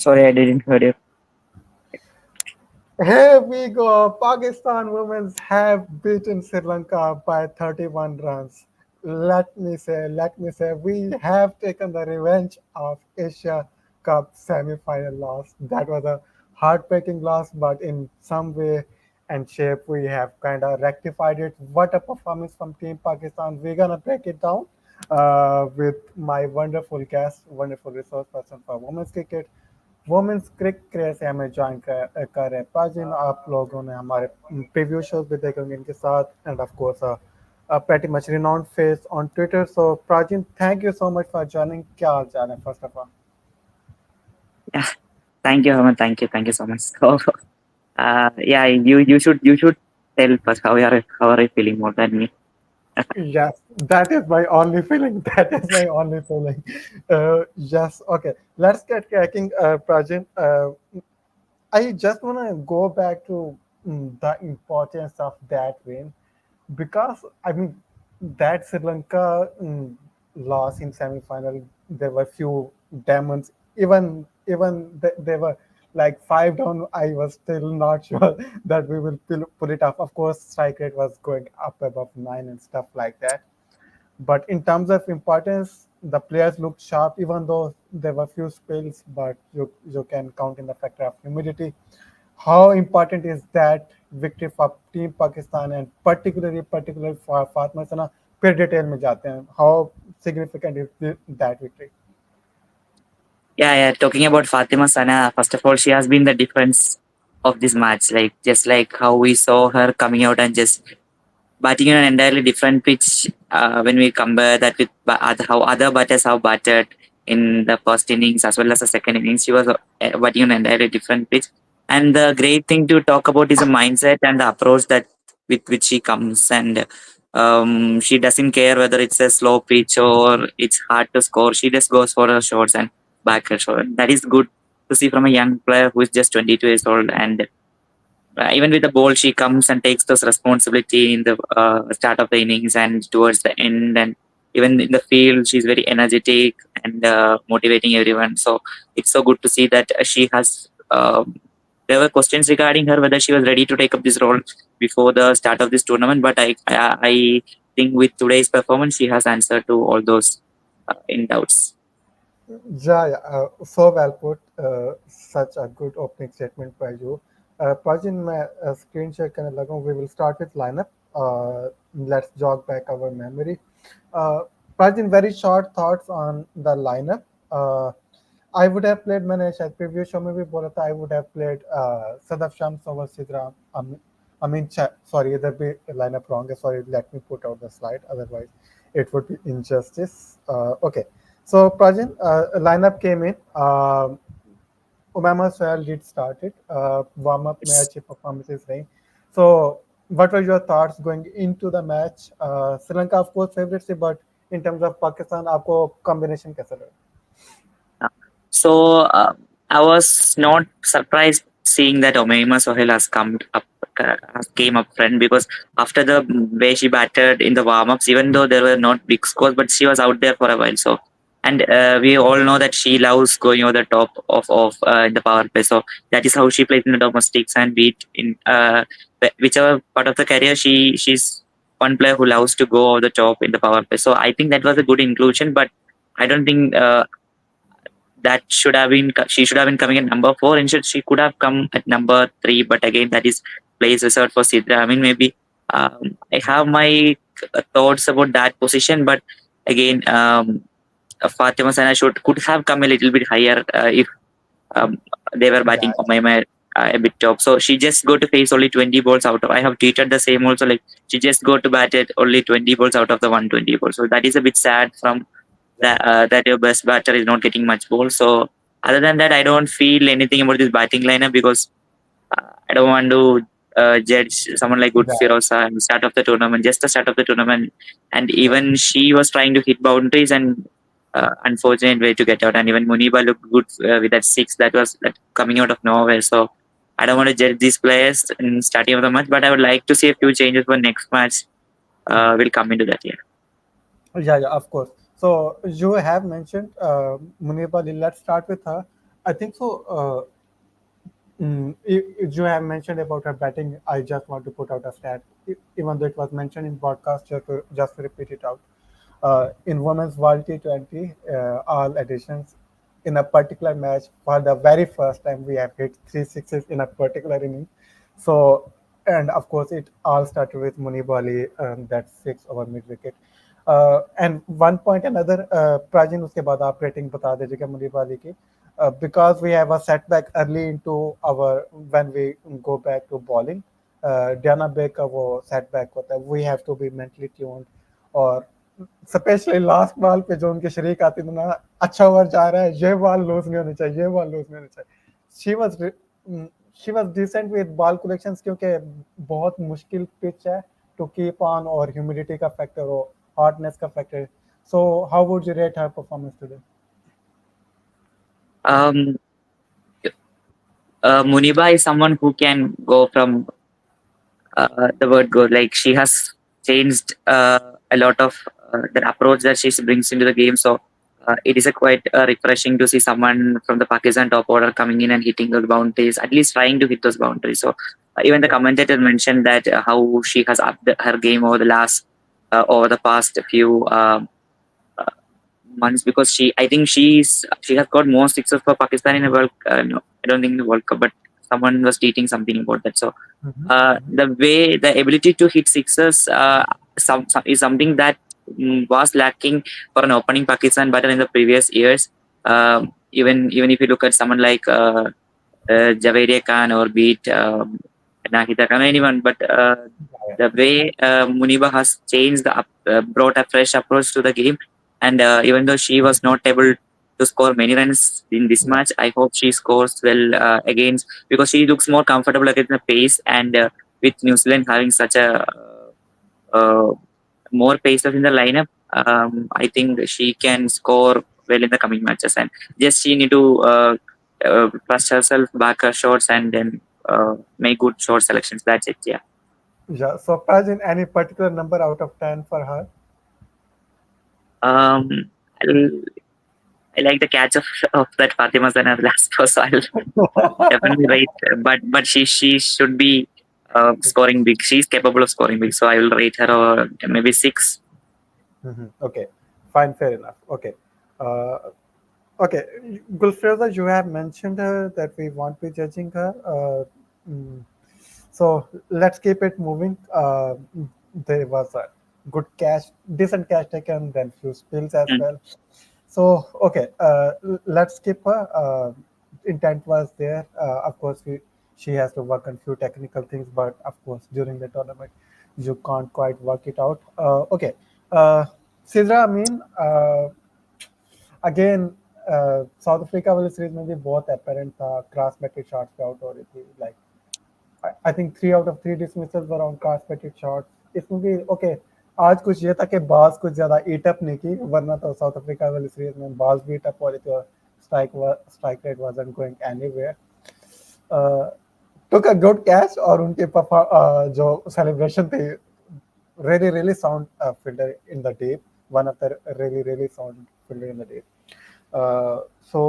Sorry, I didn't hear you. Here we go. Pakistan women have beaten Sri Lanka by 31 runs. Let me say, we have taken the revenge of Asia Cup semi-final loss. That was a heartbreaking loss, but in some way and shape, we have kind of rectified it. What a performance from Team Pakistan. We're gonna break it down with my wonderful guest, wonderful resource person for women's cricket. Women's क्रिक से हमें join कर रहे हैं प्राचीन आप लोगों ने हमारे प्रीव्यू शोज भी देखे होंगे इनके साथ end of course pretty much renowned face on Twitter. So Prajin, thank you so much for joining. क्या हाल चाल है first of all? Yeah, thank you, Herman. Thank you so much. So, yeah, you should tell first how are you feeling more than me. Yes, that is my only feeling. That is my only feeling. Yes, okay. Let's get cracking, Prajin. I just want to go back to the importance of that win because I mean that Sri Lanka loss in semi-final. There were few demons. They were like five down. I was still not sure that we will pull it off. Of course, strike rate was going up above 9 and stuff like that. But in terms of importance, the players looked sharp, even though there were few spills. But you can count in the factor of humidity. How important is that victory for Team Pakistan and particularly for Fatma Sana? फिर detail में जाते हैं. How significant is that victory? Yeah. Talking about Fatima Sana, first of all, she has been the difference of this match. Like just like how we saw her coming out and just batting on an entirely different pitch. When we compare that with how other batters have batted in the first innings as well as the second innings, she was batting on an entirely different pitch. And the great thing to talk about is the mindset and the approach that with which she comes, and she doesn't care whether it's a slow pitch or it's hard to score. She just goes for her shots and back her shot. That is good to see from a young player who is just 22 years old. And even with the ball, she comes and takes those responsibility in the start of the innings and towards the end. And even in the field, she's very energetic and motivating everyone. So it's so good to see that she has. There were questions regarding her whether she was ready to take up this role before the start of this tournament, but I think with today's performance, she has answered to all those in doubts. Yeah, so well put. Such a good opening statement by you. Prajin, मैं screen share करने लगा हूँ. We will start with lineup. Let's jog back our memory. Uh, Prajin, very short thoughts on the lineup. I would have played. मैंने शायद previous show में भी बोला था. I would have played Sadaf Shams over Sidram. Sorry, the lineup wrong. Sorry, let me put out the slide. Otherwise, it would be injustice. Okay. So Prajin, lineup came in. Umama Soyal did start it. Warm up में अच्छी performances रही. So what were your thoughts going into the match? Sri Lanka of course favorite थी, but in terms of Pakistan आपको combination कैसा लगा? So I was not surprised seeing that Omeima Sohail has came up front, because after the way she batted in the warm-ups, even though there were not big scores, but she was out there for a while. So, and we all know that she loves going over the top of in the power play. So that is how she plays in the domestics and beat in whichever part of the career she's one player who loves to go over the top in the power play. So I think that was a good inclusion, but I don't think that should have been she should have been coming at number 4. Instead, she could have come at number 3. But again, that is place reserved for Sidra. I mean, maybe I have my thoughts about that position, but again, Fatima Sana could have come a little bit higher if they were batting Yeah, for my a bit top. So she just go to face only 20 balls out of. I have tweeted the same also. Like she just go to bat at only 20 balls out of the 120 balls. So that is a bit sad from yeah, that your best batter is not getting much ball. So other than that, I don't feel anything about this batting lineup, because I don't want to judge someone like Good yeah, Firoza at the start of the tournament, just the start of the tournament, and yeah. even she was trying to hit boundaries and unfortunate way to get out. And even Muniba looked good with that 6 that was coming out of nowhere. So I don't want to judge these players in starting of the match, but I would like to see a few changes for next match. Will come into that. Yeah. Yeah, of course. So you have mentioned Munib Ali. Let's start with her. I think so. You have mentioned about her batting. I just want to put out a stat, even though it was mentioned in broadcast, just to repeat it out. In Women's World T20, all editions, in a particular match, for the very first time, we have hit three sixes in a particular inning. So, and of course, it all started with Munib Ali, that 6 over mid wicket. And one point another, प्राचीन उसके बाद आप rating बता दीजिएगा मुनीब अली की, because we have a setback early into our when we go back to bowling. Diana Beck का वो setback होता है, we have to be mentally tuned, और स्पेशली लास्ट बॉल पे जो उनके शरीक आती थी ना, अच्छा ओवर जा रहा है, ये बॉल लूज नहीं होनी चाहिए, ये बॉल लूज नहीं होनी चाहिए. She was decent with ball collections, क्योंकि बहुत मुश्किल पिच है टू कीप ऑन, और ह्यूमिडिटी का फैक्टर हो, हॉटनेस का factor. So how would you rate her performance today? Um, Muniba is someone who can go from the word go. Like she has changed a lot of the approach that she brings into the game. So it is a quite refreshing to see someone from the Pakistan top order coming in and hitting those boundaries, at least trying to hit those boundaries. So even the Yeah. commentator mentioned that how she has upped her game over the past few uh, months, because I think she has got more sixes for Pakistan in a World. No, I don't think in the World Cup, but someone was tweeting something about that. So the ability to hit sixes is something that was lacking for an opening Pakistan batter in the previous years. Even if you look at someone like Javeria Khan or beat Nahida Khan, anyone, but Yeah. the way Muniba has changed brought a fresh approach to the game, and even though she was not able to score many runs in this Yeah. match, I hope she scores well against, because she looks more comfortable against the pace, and with New Zealand having such a uh, more pacers in the lineup, I think she can score well in the coming matches. And just she need to trust herself, back her shots, and then make good short selections. That's it. Yeah. Yeah. So Prajin, any particular number out of 10 for her? Um, I'll, I like the catch of that Fatima Zana last post, so I'll definitely rate. But she should be scoring big. She's capable of scoring big, so I will rate her maybe 6. Okay, fine, fair enough. Okay. Uh, Okay, Gulfreza, you have mentioned that we won't be judging her. Mm, so let's keep it moving. There was a good catch, decent catch taken, then few spills as Mm. well. So okay, let's skip her. Intent was there. Of course, she has to work on few technical things, but of course, during the tournament, you can't quite work it out. Okay, uh, Sidra, again south Africa वाली series में भी बहुत apparent था, cross batted shots पे out हो रही थी. Like I think 3 out of 3 dismissals were on cross batted shots. इसमें भी ओके, आज कुछ ये था कि बॉल्स कुछ ज्यादा ईट अप नहीं की, वरना तो साउथ अफ्रीका वाली सीरीज में बॉल्स भी ईट अप हो रही थी, और strike rate wasn't going anywhere. Took a good catch, और उनके जो सेलिब्रेशन थे, really really sound fielder in the day, one of the really really sound fielder in the day. So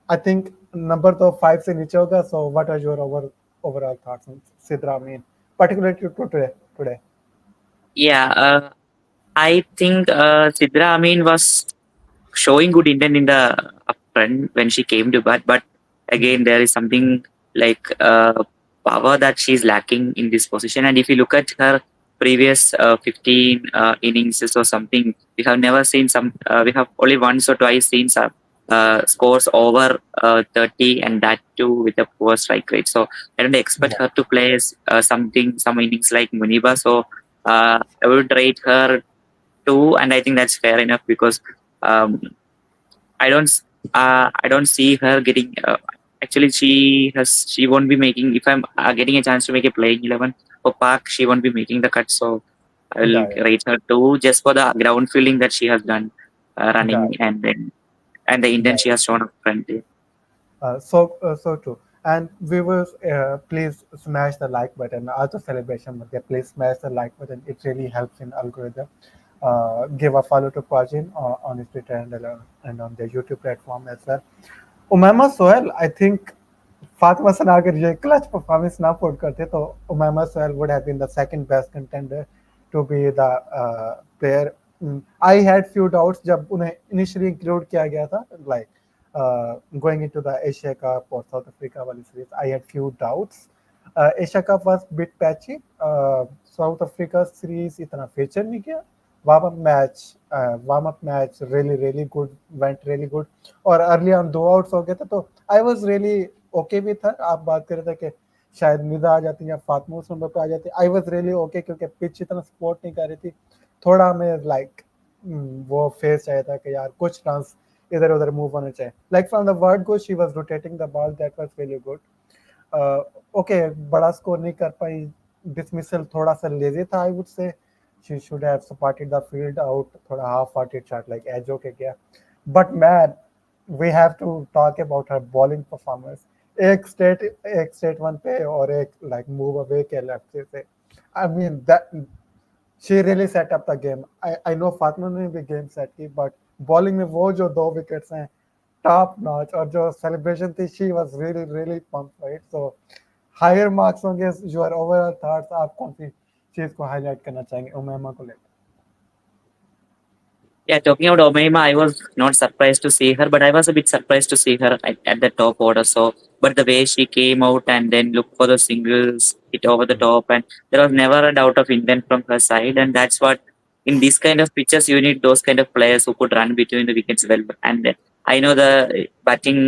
I think number तो 5 से नीचे होगा. So what are your overall thoughts on Sidra? I mean, particularly to today. Yeah, I think Sidra Amin was showing good intent in the upfront when she came to bat, but Mhm. again there is something like power that she's lacking in this position. And if you look at her previous 15 innings or something, we have never seen we have only once or twice seen some scores over 30, and that too with a poor strike rate. So I don't expect Yeah, her to play some innings like Muniba. So I would rate her 2, and I think that's fair enough, because um, I don't I don't see her getting. Actually, she won't be making. If I'm getting a chance to make a playing 11 for Park, she won't be making the cut. So I'll yeah, yeah, rate her 2 just for the ground fielding that she has done, yeah, running, and the yeah. intent she has shown up front. So true. And viewers, please smash the like button. Also celebration, but please smash the like button. It really helps in algorithm. Give a follow to Prajin on his Twitter and on the YouTube platform as well. Umaima Sohail, I think Fatima Sana अगर ये clutch performance ना put करते तो Umaima Sohail would have been the second best contender to be the player. I had few doubts जब उन्हें initially include किया गया था, like going into the Asia cup और साउथ अफ्रीका वाली series. I had few doubts. Asia cup was bit patchy. South Africa series इतना feature नहीं किया. Warm up match really really good, went really good. और early on दो outs हो गए थे तो आई वाज रियली ओके भी था. आप बात कर रहे थे कि शायद निदा आ जाती या फातिमा उस नंबर पे आ जाती. आई वाज रियली ओके क्योंकि पिच इतना सपोर्ट नहीं कर रही थी. थोड़ा हमें लाइक वो फेस चाहिए था कि यार कुछ रन इधर उधर मूव होने चाहिए. Like from the word go she was rotating the ball, that was really good. Okay, बड़ा स्कोर नहीं कर पाई. डिसमिसल थोड़ा सा लेजी था, I would say. She should have supported the field out. थोड़ा half hearted shot like edge होके गया. But man, we have to talk about her bowling performance. एक स्टेट वन पे और एक लाइक मूव अवे के left से. I mean that she really set up the game. I know Fatima ने भी गेम सेट की, बट बॉलिंग में वो जो दो विकेट्स हैं टॉप नॉच. और जो सेलिब्रेशन थी, she was really really pump right. So higher marks होंगे. योर ओवरऑल थॉट्स, आप कौन सी चीज को हाईलाइट करना चाहेंगे उमैमा को लेकर? Yeah, talking about Omaima, I was not surprised to see her, but I was a bit surprised to see her at the top order. So, but the way she came out and then looked for the singles, hit over the top, and there was never a doubt of intent from her side. And that's what in these kind of pitches you need those kind of players who could run between the wickets well. And I know the batting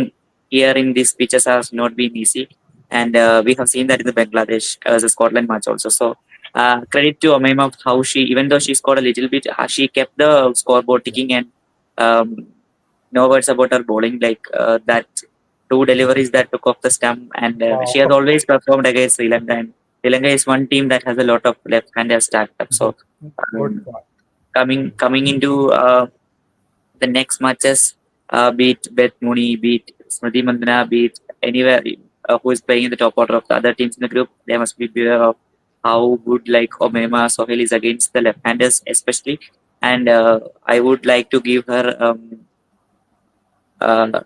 here in these pitches has not been easy, and we have seen that in the Bangladesh as a Scotland match also. So credit to Omaima how she, even though she scored a little bit, she kept the scoreboard ticking and um, no words about her bowling. Like that two deliveries that took off the stump, and she has Wow. always performed against Sri Lanka. And Sri Lanka is one team that has a lot of left-handers stacked up. So Good um, point. coming into the next matches, beat Beth Mooney, beat Smriti Mandana, beat anywhere who is playing in the top order of the other teams in the group, they must be beware of how good like Omema Sohail is against the left-handers especially. And I would like to give her uh,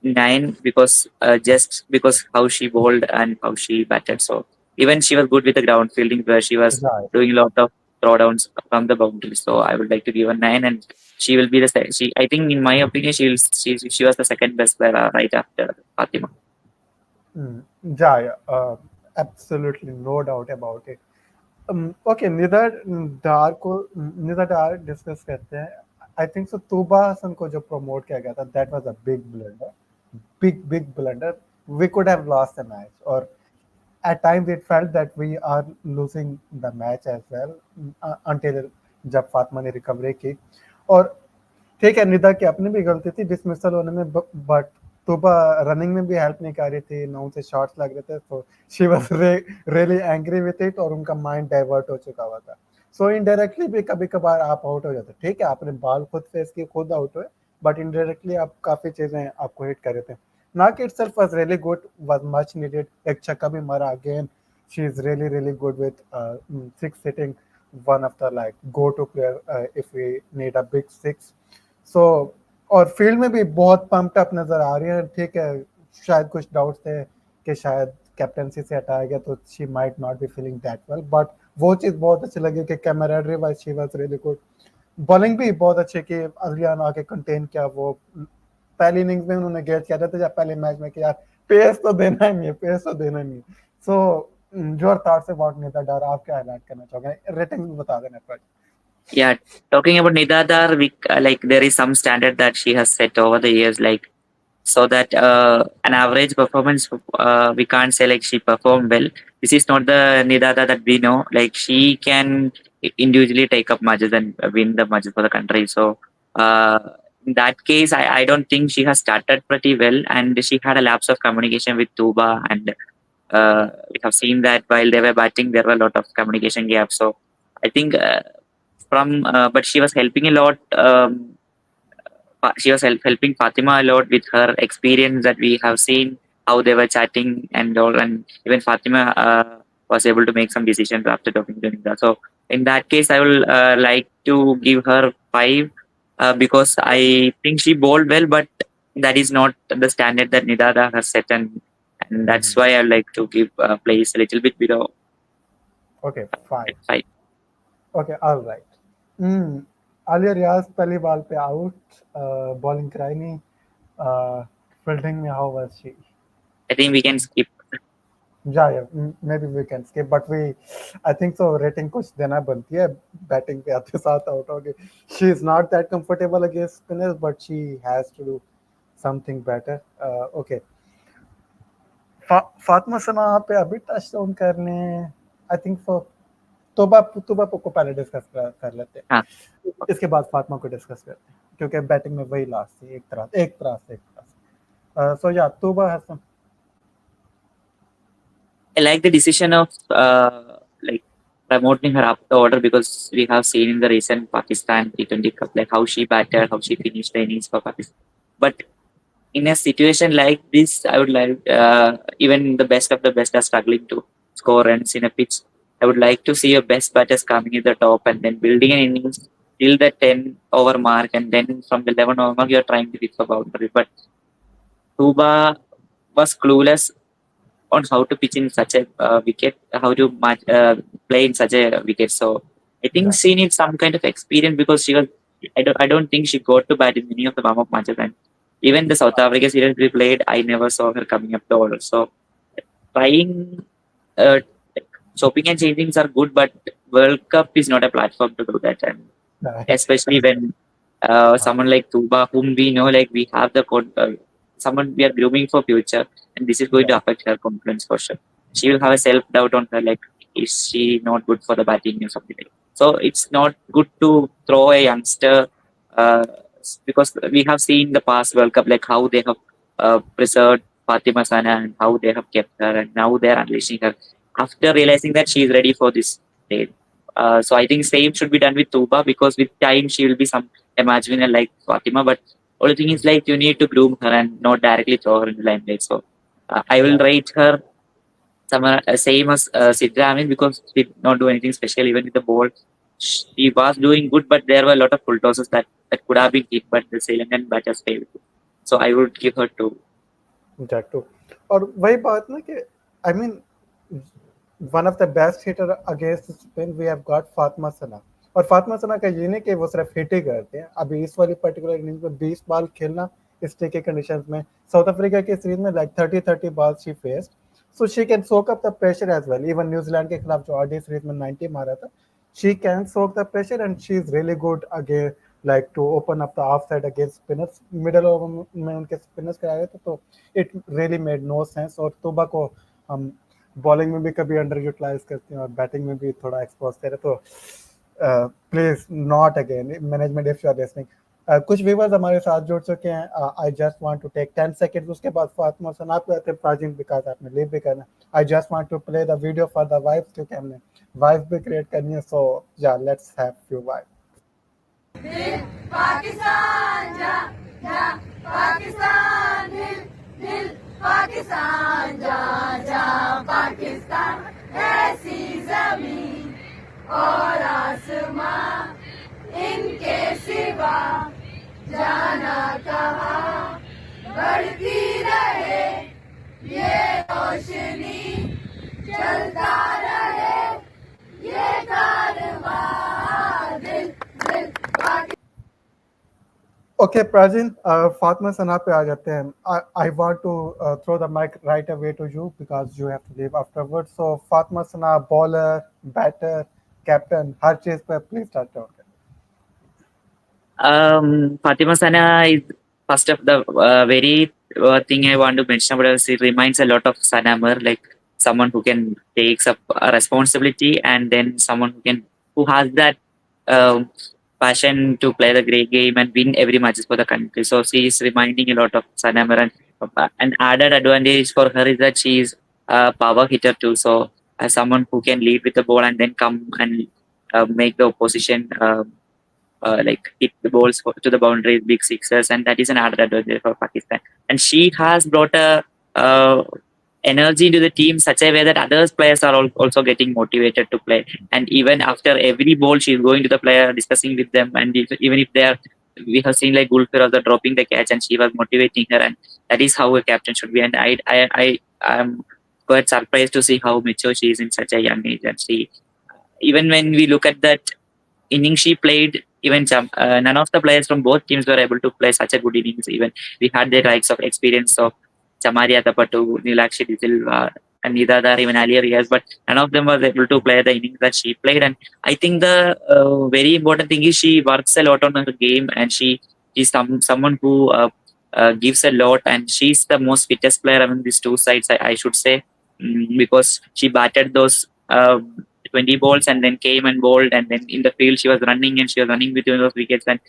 9 because just because how she bowled and how she batted. So even she was good with the ground fielding where she was Right. doing a lot of throwdowns from the boundary. So I would like to give her 9, and she will be the she. I think in my opinion she was the second best player right after Fatima. Yeah, yeah, absolutely no doubt about it. ओके, निदर डार को Nida Dar discuss करते हैं. I think so Tuba Hassan को जो promote किया गया था, that was a big blunder. Big big blunder. We could have lost the match, और at times it felt that we are losing the match as well, until जब फातिमा ने recovery की. और ठीक है, निदा की अपनी भी गलती थी डिसमिसल होने में, बट तोबा रनिंग में भी हेल्प नहीं कर रही थी. ना उनसे शॉट्स लग रहे थे, तो she was really angry with it, और उनका माइंड डाइवर्ट हो चुका हुआ था. सो इनडायरेक्टली भी कभी कभार आप आउट हो जाते. ठीक है, आपने बॉल खुद फेस की, खुद आउट हुए, बट इनडायरेक्टली आप काफी चीजें आपको हिट कर रहे थे. Knock itself was really good, was much needed. एक छक्का भी मारा again. She is really really good with six hitting. One of the like go-to player if we need a big six. So और field में भी बहुत pumped up नजर आ रही है. ठीक है, शायद कुछ डाउट्स थे कि शायद कैप्टनसी से हटाया गया तो she might not be feeling that well, but वो चीज़ बहुत अच्छी लगी कि camaraderie wise she was really good. Bowling भी बहुत अच्छी की. अलियान आके कंटेन किया. वो पहली इनिंग्स में उन्होंने गेट किया था जब पहले मैच में कि यार पेस तो देना ही नहीं है, पेस तो देना नहीं है. सो योर थॉट्स अबाउट नेता डार, आप क्या हाईलाइट करना चाहोगे? रेटिंग भी बता देना पर. Yeah, talking about Nidadar, we like there is some standard that she has set over the years, like so that an average performance we can't say like she performed well. This is not the Nidada that we know. Like she can individually take up matches and win the matches for the country. So uh, in that case, I don't think she has started pretty well, and she had a lapse of communication with Tuba, and we have seen that while they were batting, there were a lot of communication gaps. So I think from but she was helping a lot. She was helping Fatima a lot with her experience that we have seen how they were chatting and all, and even Fatima was able to make some decisions after talking to Nida. So in that case, I will like to give her 5 because I think she bowled well, but that is not the standard that Nidada has set, and that's Hmm. why I like to give place a little bit below Okay, fine. 5. Okay, all right. Hmm. Alia रियाज पहली ball पे out bowling कराई नहीं fielding में how was she I think we can skip. yeah, maybe we can skip but we I think so rating कुछ देना बनती है batting पे आते साथ आउट हो गई she is not that comfortable against spinners but she has to do something better okay Fatima सना पे अभी टच डाउन करने आई थिंक सो तोबा तोबा को पहले डिस्कस कर लेते Ah, हैं इसके बाद फातिमा को डिस्कस करते हैं क्योंकि बैटिंग में वही लास्ट थी एक तरह से सो या तोबा has I like the decision of like promoting her up the order because we have seen in the recent Pakistan T20 Cup like how she batted, how she finished the innings for Pakistan. But in a situation like this, I would like even the best of the best are struggling to score runs in a pitch. I would like to see your best batters coming in the top and then building an innings till the 10 over mark, and then from the 11 over mark you're trying to hit for boundary. But Tuba was clueless on how to pitch in such a wicket, how to play in such a wicket. So I think या she needs some kind of experience because she was. I don't think she got to bat in many of the warm up matches, and even the South Africa series we played, I never saw her coming up the order. So trying, chopping and changings are good, but World Cup is not a platform to do that, and especially when someone like Tuba, whom we know, like we have someone we are grooming for future, and this is going या to affect her confidence for sure. She will have a self doubt on her, like is she not good for the batting or something like. So it's not good to throw a youngster uh, because we have seen the past World Cup, like how they have preserved Fatima Sana and how they have kept her, and now they are unleashing her after realizing that she is ready for this stage. So I think same should be done with Tuba because with time she will be some imaginary like Fatima. But only thing is like you need to groom her and not directly throw her in the limelight. So I will या rate her some same as Sidra Amin because she did not do anything special even with the ball. She was doing good, but there were a lot of full tosses that could have been hit, but the Sri Lankan batters failed. So I would give her two. Two और वही बात ना कि I mean one of the best hitter against spin we have got Fatima Sana और फातिमा सना का ये नहीं कि वो सिर्फ हिट ही करते हैं अभी इस वाली पर्टिकुलर इनिंग्स में 20 बॉल खेलना इस डे के कंडीशंस में साउथ अफ्रीका के सीरीज में like 30 ball she faced so she can soak up the pressure as well even New Zealand के खिलाफ जो ओडीआई सीरीज में 90 मारा था she can soak the pressure and she is really good again like to open up the offside against spinners middle over में उनके spinners कराए थे तो it really made no sense और तोबा को हम बॉलिंग में भी कभी अंडर यूटिलाइज करते हैं और बैटिंग में भी थोड़ा एक्सपोज करें तो please not again management if you are listening कुछ व्यूवर्स हमारे साथ जुड़ चुके हैं I just want to take 10 seconds उसके बाद फातिमा सना पे आते हैं प्राचीन बिकॉज आपने लीव भी करना I just want to play the video for the vibes क्योंकि हमने वाइब्स भी क्रिएट करनी है so yeah let's have few vibes Pakistan जा जा पाकिस्तान दिल दिल पाकिस्तान जा जा पाकिस्तान ऐसी जमीन और आसमां इनके सिवा जाना कहाँ बढ़ती रहे ये रोशनी चलता रहे ये कारवां दिल दिल Pakistan Okay, Prajin, Fatma Sana पे आ जाते हैं. I want to throw the mic right away to you because you have to leave afterwards. So Fatma Sana, bowler, batter, captain, हर चीज पे please start out. Fatima Sana is first of the very thing I want to mention about her. She reminds a lot of Sanamar, like someone who can takes up a responsibility and then someone who has that um, passion to play the great game and win every matches for the country. So she is reminding a lot of Sanamar, and an added advantage for her is that she is a power hitter too. So as someone who can lead with the ball and then come and make the opposition. Like hit the balls to the boundaries, big sixes, and that is an added advantage for Pakistan. And she has brought a energy to the team such a way that other players are also getting motivated to play. And even after every ball, she's going to the player, discussing with them, and even if they are we have seen like Gulfir also dropping the catch and she was motivating her, and that is how a captain should be. And I am quite surprised to see how mature she is in such a young age. And she, even when we look at that inning she played, even none of the players from both teams were able to play such a good innings. Even we had the likes of experience of Chamaria Tapatu, Nilakshi Silva, and Nidadar, even Ali Riaz, but none of them was able to play the innings that she played. And I think the very important thing is she works a lot on her game, and she is someone who gives a lot, and she's the most fittest player among these two sides, I should say, because she batted those 20 balls and then came and bowled, and then in the field she was running and she was running between those wickets. And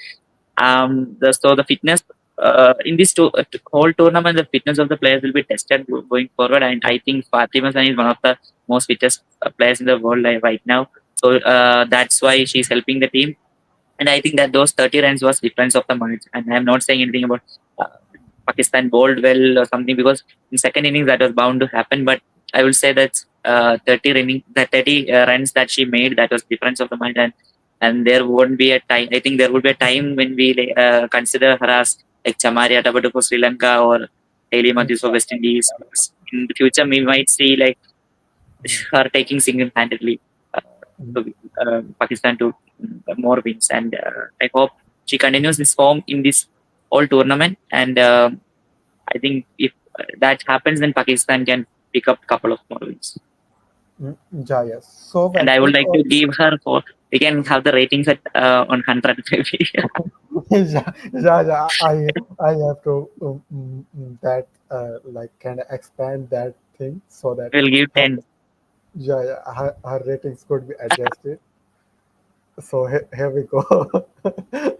so the fitness in this whole tournament, the fitness of the players will be tested going forward. And I think Fatima San is one of the most fittest players in the world right now. So that's why she's helping the team. And I think that those 30 runs was difference of the match. And I'm not saying anything about uh, Pakistan bowled well or something, because in second innings that was bound to happen. But I will say that 30 runs that she made, that was difference of the match. And there won't be a time. I think there will be a time when we consider her as like Chamaria Tabatu for Sri Lanka or Hayley Matthews for West Indies. In the future, we might see like her taking single-handedly uh, Pakistan to more wins. And I hope she continues this form in this whole tournament. And I think if that happens, then Pakistan can pick up a couple of more wins. Yeah, yes. So well And I would put. like to give her for, we can have the ratings at on 100 maybe. Yeah. I have to that like kind of expand that thing so that We'll give her, 10. her ratings could be adjusted. So here we go.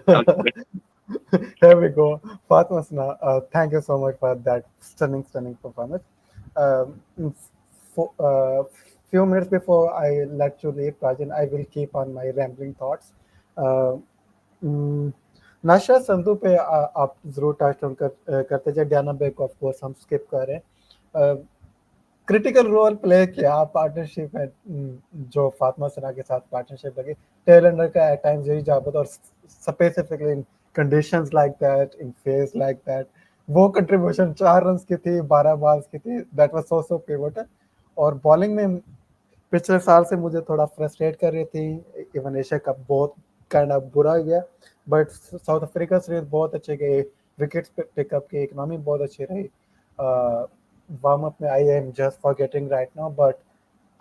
Okay. Here we go. Fatma Sana, thank you so much for that stunning performance. For few minutes before I let you leave, Rajan, I will keep on my rambling thoughts. Uh, mm, नशा संधू पे आप जरूर touch on करते जाए Diana bake of course हम skip कर रहे हैं क्रिटिकल रोल प्ले किया पार्टनरशिप है जो फातिमा सना के साथ पार्टनरशिप लगी टेल एंडर का एट टाइम्स यही जाबत और specifically in conditions like that in phase like that वो कंट्रीब्यूशन 4 रन की थी 12 बॉल्स की थी दैट वाज सो पिवोटल और बॉलिंग में पिछले साल से मुझे थोड़ा फ्रस्ट्रेट कर रही थी इवन एशिया कप बहुत काइंड ऑफ बुरा गया बट साउथ अफ्रीका सीरीज बहुत अच्छे गए विकेट्स पिकअप की इकोनॉमी बहुत अच्छी रही वार्म अप में I am just for getting right now but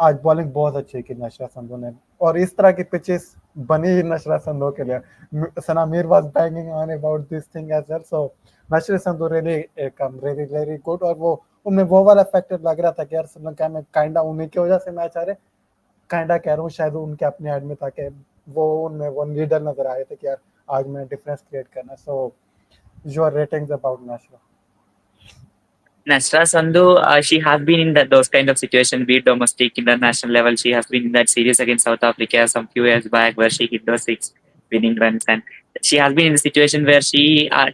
आज बॉलिंग बहुत अच्छी की नशरा संधू ने और इस तरह की पिचेस बनी ही नशरा संधू के लिए Sana Mir was banging on about this thing as well so Nashra Sandhu really good और वो उनमें वो वाला फैक्टर लग रहा था कि यार श्रीलंका में काइंडा उन्हीं की वजह से मैच आ रहे काइंडा कह रहा हूँ शायद उनके अपने हेड में था कि वो उनमें वो लीडर नजर आए थे कि यार आज मैं डिफरेंस क्रिएट करना so your ratings about नशरा Nasra Sandhu, she has been in those kind of situations, be it domestic, international level. She has been in that series against South Africa some few years back where she hit those 6 winning runs. And she has been in the situation where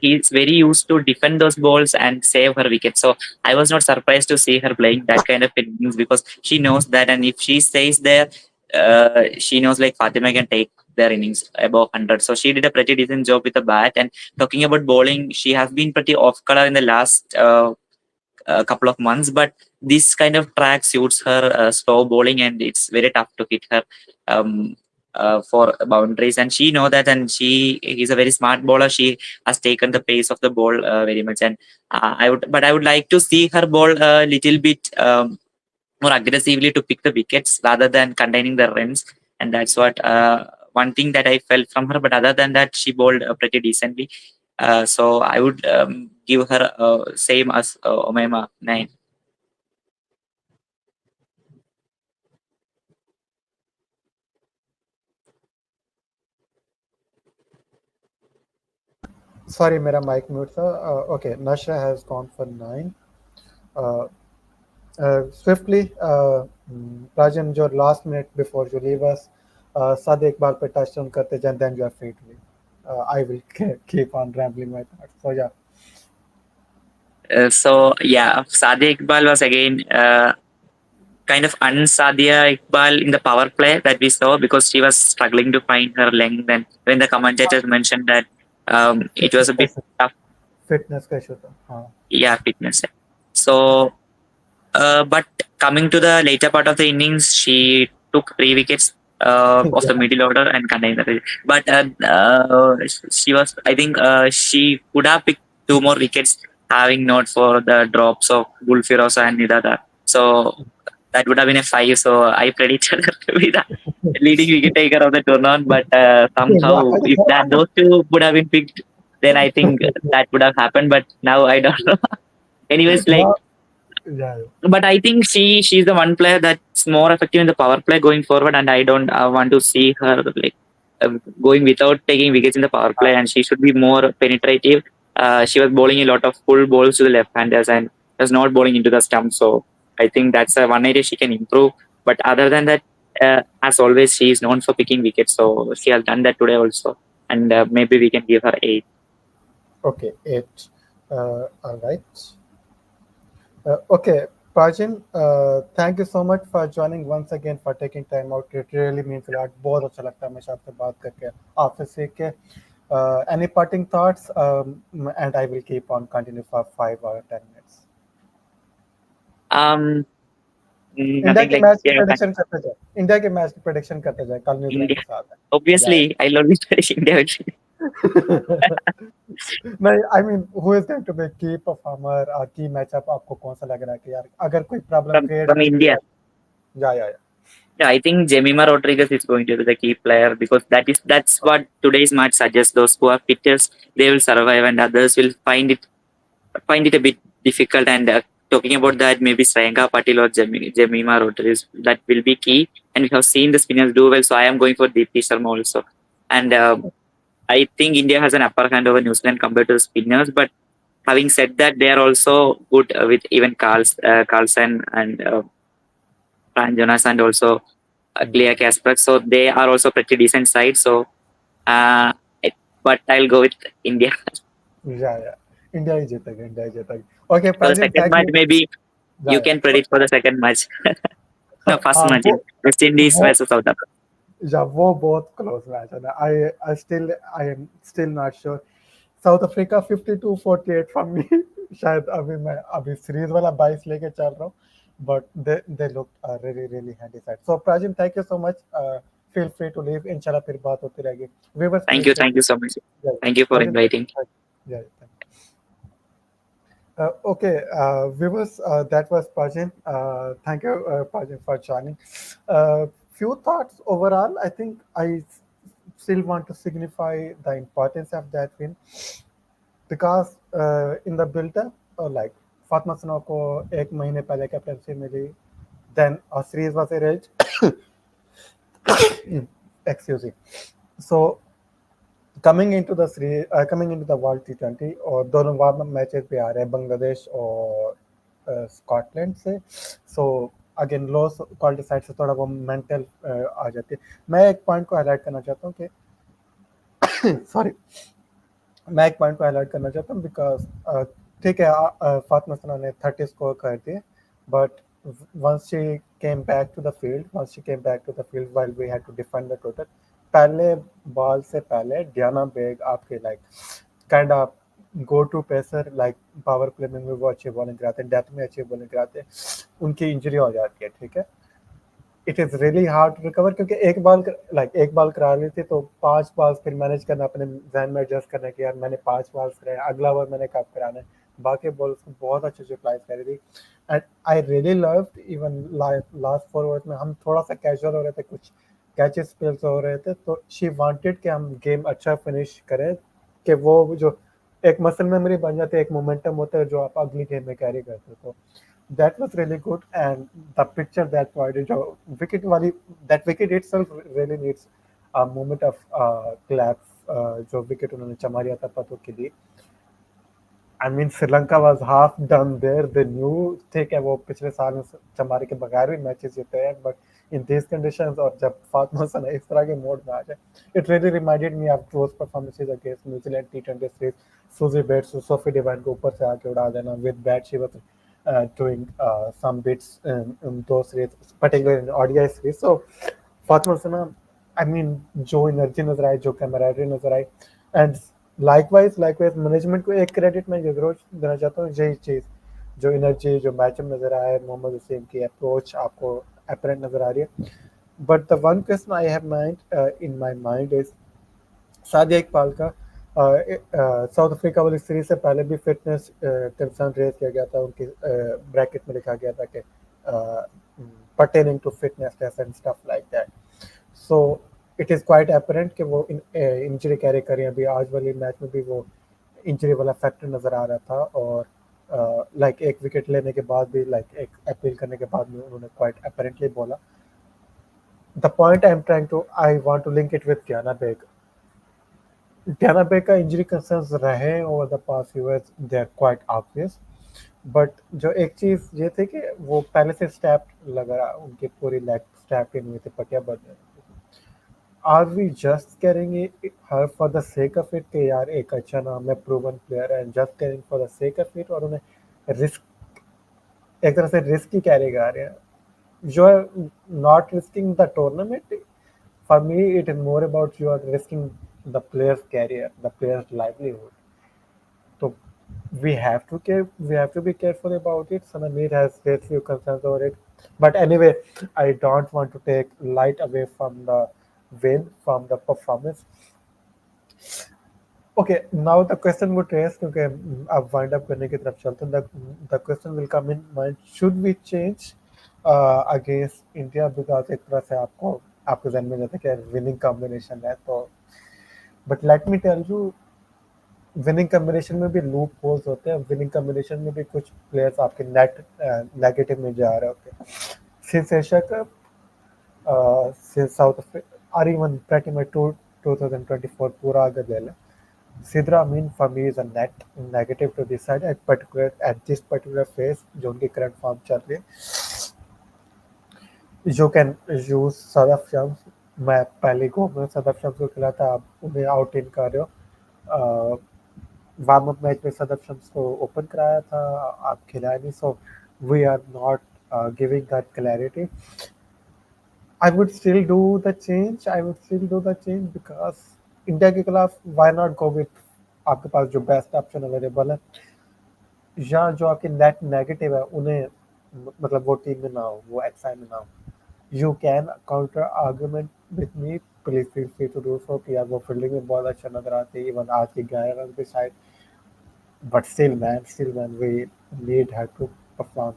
he's very used to defend those balls and save her wicket. So I was not surprised to see her playing that kind of innings because she knows that. And if she stays there, she knows like Fatima can take their innings above 100. So she did a pretty decent job with the bat. And talking about bowling, she has been pretty off color in the last a couple of months, but this kind of track suits her slow bowling, and it's very tough to hit her um, for boundaries. And she know that, and she is a very smart bowler. She has taken the pace of the ball very much, and I would like to see her bowl a little bit more aggressively to pick the wickets rather than containing the runs, and that's what. One thing that I felt from her, but other than that, she bowled pretty decently. So I would give her same as Omema 9. Sorry, मेरा mic mute था. Okay, Nashra has gone for 9. Uh, Swiftly, Rajan, your last minute before you leave us, साद एक बार पे touch on करते जाएं, then you are free to leave. I will keep on rambling my thoughts. So yeah. So yeah, Sadia Iqbal was again kind of un-Sadia Iqbal in the power play that we saw because she was struggling to find her length. And when the commentators mentioned that It was a bit tough. Fitness का issue था हाँ Yeah, fitness. So, but coming to the later part of the innings, she took 3 wickets of the middle order and contained the lead. But she was, I think, she could have picked 2 more wickets, having not for the drops of Gulfirosa and Nidada. So that would have been a 5. So I predicted her to be the leading wicket taker of the tournament. But somehow, if that those two would have been picked, then I think that would have happened. But now I don't know. Anyways, like, Now, yeah, but I think she's the one player that's more effective in the power play going forward, and I don't want to see her like going without taking wickets in the power play, and she should be more penetrative. She was bowling a lot of full balls to the left-handers and was not bowling into the stump. So I think that's one area she can improve. But other than that, as always, she is known for picking wickets. So she has done that today also, and maybe we can give her 8. okay, 8. All right. Okay, Prajan, thank you so much for joining once again, for taking time out. It really means a lot. बहुत अच्छा लगता है हमेशा आपसे बात करके, आपसे सीख के. Any parting thoughts? And I will keep on continue for 5 or 10 minutes. Um, India Nothing के like, मैच की yeah, प्रेडिक्शन करते जाए. इंडिया के मैच की प्रेडिक्शन करते जाए. कल न्यूजीलैंड India. के साथ है. Obviously, I'll always predict India will win. नहीं, I mean, who is going to be key performer? Key matchup आपको कौन सा लग रहा है कि यार अगर कोई प्रॉब्लम क्रिएट From होती India. है? या. Yeah, I think Jemima Rodriguez is going to be the key player because that's what today's match suggests. Those who are fittest, they will survive, and others will find it a bit difficult. And talking about that, maybe Srilanka Patil or Jemima Rodriguez, that will be key. And we have seen the spinners do well, so I am going for Deepti Sharma also. And I think India has an upper hand over New Zealand compared to the spinners. But having said that, they are also good with even Carlson and Fran Jonas and also Clea Casper. So they are also pretty decent side. So, uh, but I'll go with India. या. India ही जीतेगा, India ही जीतेगा. Okay, For the Prajan, second thank match, you. maybe you या. can predict for the second match. No, first हाँ match वो in West Indies वो versus South Africa. या वो बहुत क्लोज मैच है ना. I am still not sure. South Africa 52-48 from me. शायद अभी सीरीज वाला 22 लेके चल रहा हूँ. But they look really really handy side. So Prajan, thank you so much. Feel free to leave. इंशाल्लाह फिर बात होती रहेगी. Viewers, please stay. Thank you so much. Yeah, Thank you for Prajan, inviting. yeah, thank you. Okay, viewers, that was Prajan. Thank you, Prajan, for joining. Few thoughts overall. I think I still want to signify the importance of that win because in the build-up, like Fatma Sana को एक महीने पहले captaincy मिली, then a series was arranged. Excuse me. So coming into the series, coming into the World T20 और दोनों warm matches भी आ रहे हैं बांग्लादेश और स्कॉटलैंड से. So again low quality side से थोड़ा वो मेंटल आ जाती है. मैं एक पॉइंट को हाईलाइट करना चाहता हूँ कि सॉरी मैं एक पॉइंट को हाईलाइट करना चाहता हूँ बिकॉज ठीक है फातिमा सना ने 30 स्कोर कर दिए, but once she came back to the field while we had to defend the total, पहले बॉल से पहले डियाना बेग आपके like kind of go to pacer, like power play में वो अच्छी बॉलिंग कराते हैं, डेथ में अच्छी बॉलिंग कराते हैं, उनकी इंजरी हो जाती है. ठीक है, it is really hard to recover क्योंकि एक बॉल करा ली थी तो 5 बॉल्स फिर मैनेज करना, अपने जहन में एडजस्ट करना कि यार मैंने 5 बॉल्स कराए, अगला ओवर मैंने कब कराना है. बाकी बॉल्स को बहुत अच्छे से अप्लाई करी थी. And I really loved even last 4 overs में हम थोड़ा सा कैजुअल हो रहे थे, कुछ कैचेस स्पेल्स हो रहे थे, तो शी वांटेड कि हम गेम अच्छा फिनिश करें, कि वो जो एक मसल मेमोरी बन जाती है, एक मोमेंटम होता है जो आप अगली गेम में कैरी करते हो. तो that was really good, and the picture that provided जो wicket वाली, that wicket itself really needs a moment of claps. जो wicket उन्होंने चमारिया था पतों के लिए. I mean, Sri Lanka was half done there. They knew थे कि वो पिछले साल में चमारी के बगैर भी मैचेस जीते हैं, but in these conditions और जब फातिमा सना इस तरह के मोड में आ जाए, it really reminded me of those performances against New Zealand T20 series. Suzy Bates, Sophie Devine को ऊपर से आके उड़ा देना with bat. She was doing some bits in those series, particularly in ODI series. So Fatima Sana, I mean, जो energy नजर आई, जो camaraderie नजर आई, and लाइकवाइज मैनेजमेंट को एक क्रेडिट मैं जरूर देना चाहता हूँ, यही चीज़ जो एनर्जी जो मैच में नज़र आया है, मोहम्मद हुसैन की अप्रोच आपको अपेरेंट नज़र आ रही है। But the one question I have mind in my mind is Sadia Iqbal का। साउथ अफ्रीका वाली सीरीज से पहले भी फिटनेस कंसर्न रेज किया गया था, उनकी ब्रैकेट में लिखा गया था कि pertaining to fitness test and stuff like that. So it is quite apparent कि वो इंजरी कैरी कर रही है। अभी आज वाली मैच में भी वो इंजरी वाला फैक्टर नज़र आ रहा था, और लाइक एक विकेट लेने के बाद भी, लाइक एक अपील करने के बाद भी उन्होंने क्वाइट अपेरेंटली बोला। The point I want to link it with Diana Baig. Diana Baig का इंजरी कंसर्न्स रहे over the past few years, they are quite obvious. But जो एक चीज़ ये थी कि वो पहले से स्टैप लगा, उनकी पूरी लेग स्टैप इन हुई थी, पटिया बदल। आर वी जस्ट करेंगे her for the sake of it कि यार एक अच्छा नाम है, प्रूवन प्लेयर है, एंड जस्ट करेंगे for the sake of it, और उन्हें रिस्क, एक तरह से रिस्क ही कैरी कर रहे हैं। You are not risking the tournament, for me it is more about you are risking the players career, the players livelihood. तो we have to be careful about it. Sanamir has raised few concerns over it, but anyway, I don't want to take light away from the win, from the performance. Okay, now the question would raise, क्योंकि अब wind up करने की तरफ चलते हैं, the question will come in mind, should we change against India, because एक तरह से आपके जहन में जैसे कि winning combination है, तो but let me tell you, winning combination में भी लूप होल्स होते हैं, विनिंग कॉम्बिनेशन में भी कुछ प्लेयर्स आपके नेट नेगेटिव में जा रहे होते हैं। Since Asia cup, since South Africa, और इवन प्रेटी मच 2024 पूरा अगर ले लें, Sidra Ameen for me is a net negative to this side at this particular phase जो उनकी करंट फॉर्म चल रही है। You can use Sadaf Shams. मैं पहले गो में सदफ शम्स को खिला था, आप उन्हें आउट इन कर रहे हो। वार्म अप मैच में सदफ शम्स को ओपन कराया था, आप खिलाए नहीं, so we are not giving that clarity. I would still do the change because India के खिलाफ वाई नॉट गो विथ आपके पास जो बेस्ट ऑप्शन अवेलेबल है, या जो आपके नेट नेगेटिव है उन्हें, मतलब वो टीम में ना हो, वो एक्साई में ना हो। You can counter argument with me, please feel free to do so, कि यार वो फील्डिंग में बहुत अच्छा नजर आती है, इवन आज की 11 रन की side, but still man, we need her to perform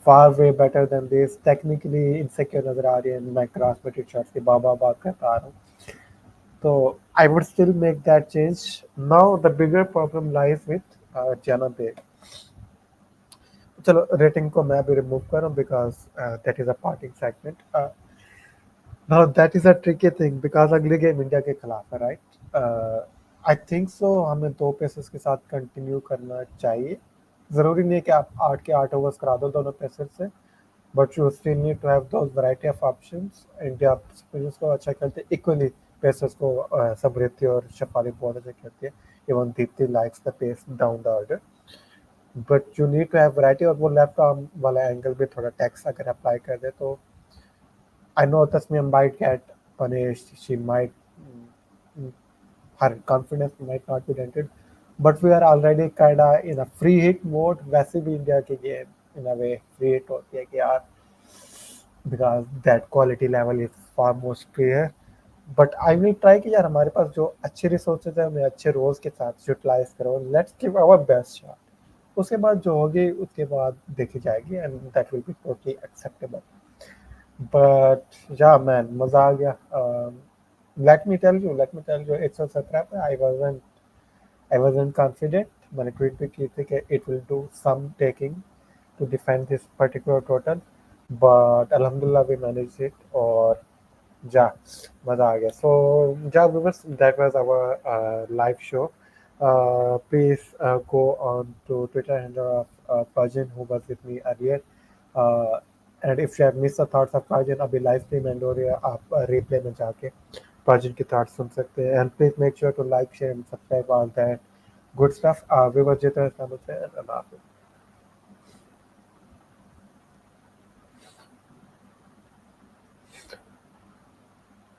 far way better than this. Technically insecure नजर आ रही है, मैं क्रॉस बटेड शॉट्स की बात करता आ रहा हूँ, तो I would still make that change. Now the bigger problem lies with Jana Beg. चलो रेटिंग को मैं भी रिमूव कर रहा हूँ, because that is a parting segment. Now that is a tricky thing because अगले गेम इंडिया के खिलाफ है, राइट? आई थिंक सो हमें 2 पेसर्स के साथ कंटिन्यू करना चाहिए। ज़रूरी नहीं है कि आप 8 के 8 ओवर्स करा दो दोनों पेसर से, but you still need to have those variety of options. India spinners को अच्छा खेलते, इक्वली पेसर्स को समृद्धि और शफाली बहुत अच्छा खेलती है, even Deepti likes the pace down the order, but you need to have variety. और वो लेफ्ट आर्म वाला एंगल भी थोड़ा टैक्स अगर अप्लाई कर दे तो I know Tasmia might get punished. She might, her confidence might not be dented, but we are already kind of in a free hit mode. वैसे भी इंडिया की game in a way free hit होती है कि यार, because that quality level is far more superior. But I will try कि यार हमारे पास जो अच्छे रिसोर्सेज है उन्हें अच्छे रोल्स के साथ यूटिलाइज करो. Let's give our best shot. उसके बाद जो होगी उसके बाद देखी जाएगी, and that will be totally acceptable. But yeah, man, मजा आ गया. Let me tell you, 117 पे I wasn't confident. मैंने ट्वीट भी की थी कि it will do some taking to defend this particular total, but alhamdulillah we managed it. और ja, मजा आ गया. So ja, viewers, that was our live show. Please go on to Twitter handle of Persian who was with me earlier. And if you have miss the thoughts of pageant, अभी live stream and हो रही है, आप replay में जाके pageant की thoughts सुन सकते हैं. And please make sure to like, share and subscribe all that good stuff. We were जितना